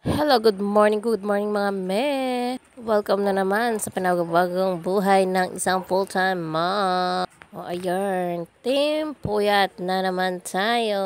Hello, good morning mga me. Welcome na naman sa panagabagong buhay ng isang full-time mom. O ayun, team puyat na naman tayo.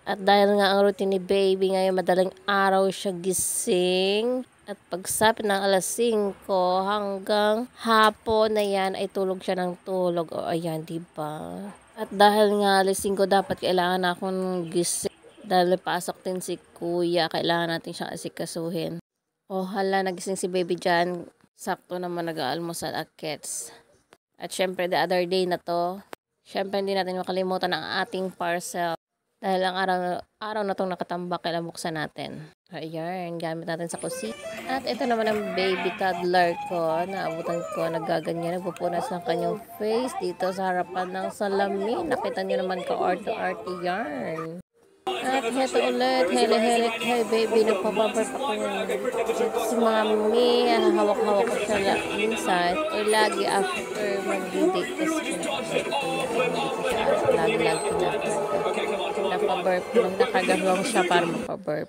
At dahil nga ang routine ni baby ngayon madaling araw siya gising. At pagsapit ng alas 5 hanggang hapon na yan ay tulog siya ng tulog. O ayan, diba? At dahil nga alas 5 dapat kailangan akong gising. Dahil pasok din si kuya, kailangan natin siyang asikasuhin. Oh hala, nagising si baby dyan. Sakto naman nag-aalmusal at kids. At syempre the other day na to, syempre hindi natin makalimutan ang ating parcel. Dahil ang araw na itong nakatambak, kailan buksan natin. Ayan, gamit natin sa kusina. At ito naman ang baby toddler ko. Naabutan ko, nagaganyan, nagpupunas ng kanyang face dito sa harapan ng salamin. Nakita niyo naman ka-arte-arte yarn. At heto ulit, hele kay baby, nagpapapart ako yan. Si mami, hawak-hawak ko siya minsan. O lagi after mag-date kasi pinapapart ko yan. Lagi-lagi napaburp. Nakagawang siya para mapaburp.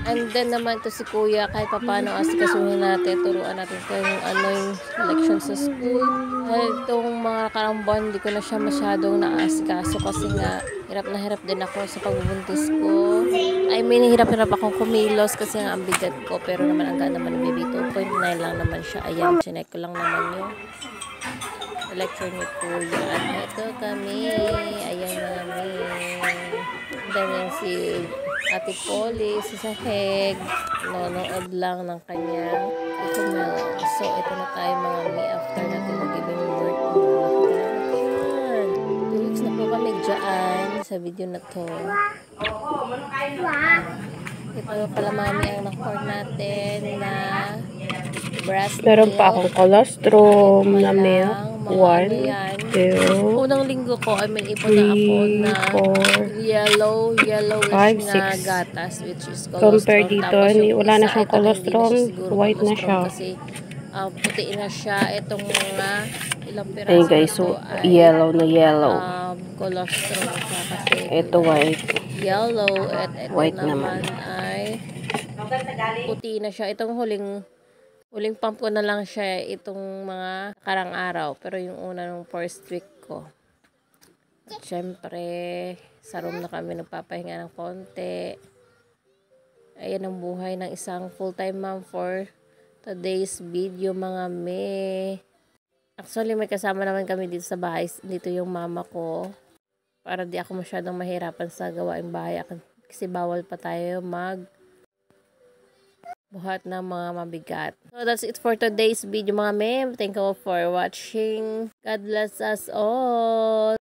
And then naman to si kuya, kahit papano asikasuhin natin, turuan natin kung yung selection sa school. Dahil itong mga karambon, hindi ko na siya masyadong naasikaso kasi nga hirap na hirap din ako sa pagbubuntis ko. I mean, hirap-hirap akong kumilos kasi nga ang bigat ko. Pero naman ang ganda naman ng baby, 2.9 lang naman siya. Ayan, chinek ko lang naman yung lecture ni kuya. At ito kami. Ayan mga mi. Then yan si Ate Polly, si Saheg. Nonood lang ng kanyang email. So, ito na tayo mga mi after natin mag-giving birth. Ayan. 2 weeks na po kami dyan sa video na to. Ito pala mami ang na-cord natin na breast meron pa akong colostrum na milk. 1, 2, unang linggo ko, ipon na ako na 5, yellowish na 6. gatas, which is colostrum. Compare dito, wala na siyang colostrum, white na siya. Kasi puti na siya. Itong mga ilang piraso. Ayun guys, so yellow na yellow. Colostrum siya kasi ito white. Yellow at ito White naman ay puti na siya. Itong huling pump ko na lang siya itong mga karang araw. Pero yung una nung first week ko. At syempre, sa room na kami nagpapahinga ng konti. Ayan ang buhay ng isang full-time mom for today's video mga me. Actually, may kasama naman kami dito sa bahay. Dito yung mama ko. Para di ako masyadong mahirapan sa gawaing bahay. Kasi bawal pa tayo buhat ng mga mabigat. So that's it for today's video mga ma'am. Thank you for watching. God bless us all.